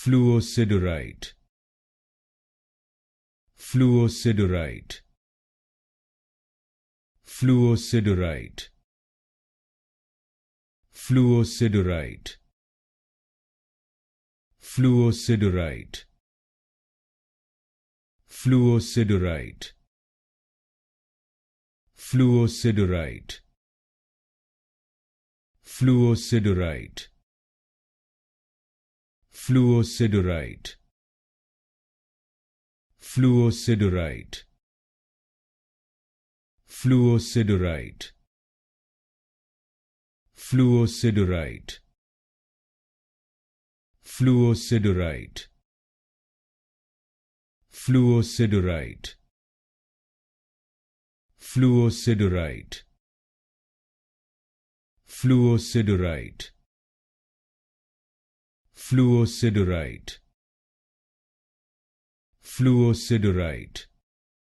Fluosiderite. Fluosiderite. Fluosiderite. Fluosiderite. Fluosiderite. Fluosiderite. Fluosiderite. Fluosiderite. Fluosiderite. Fluosiderite. Fluosiderite. Fluosiderite. Fluosiderite. Fluosiderite. Fluosiderite. Fluosiderite. Fluosiderite. Fluosiderite.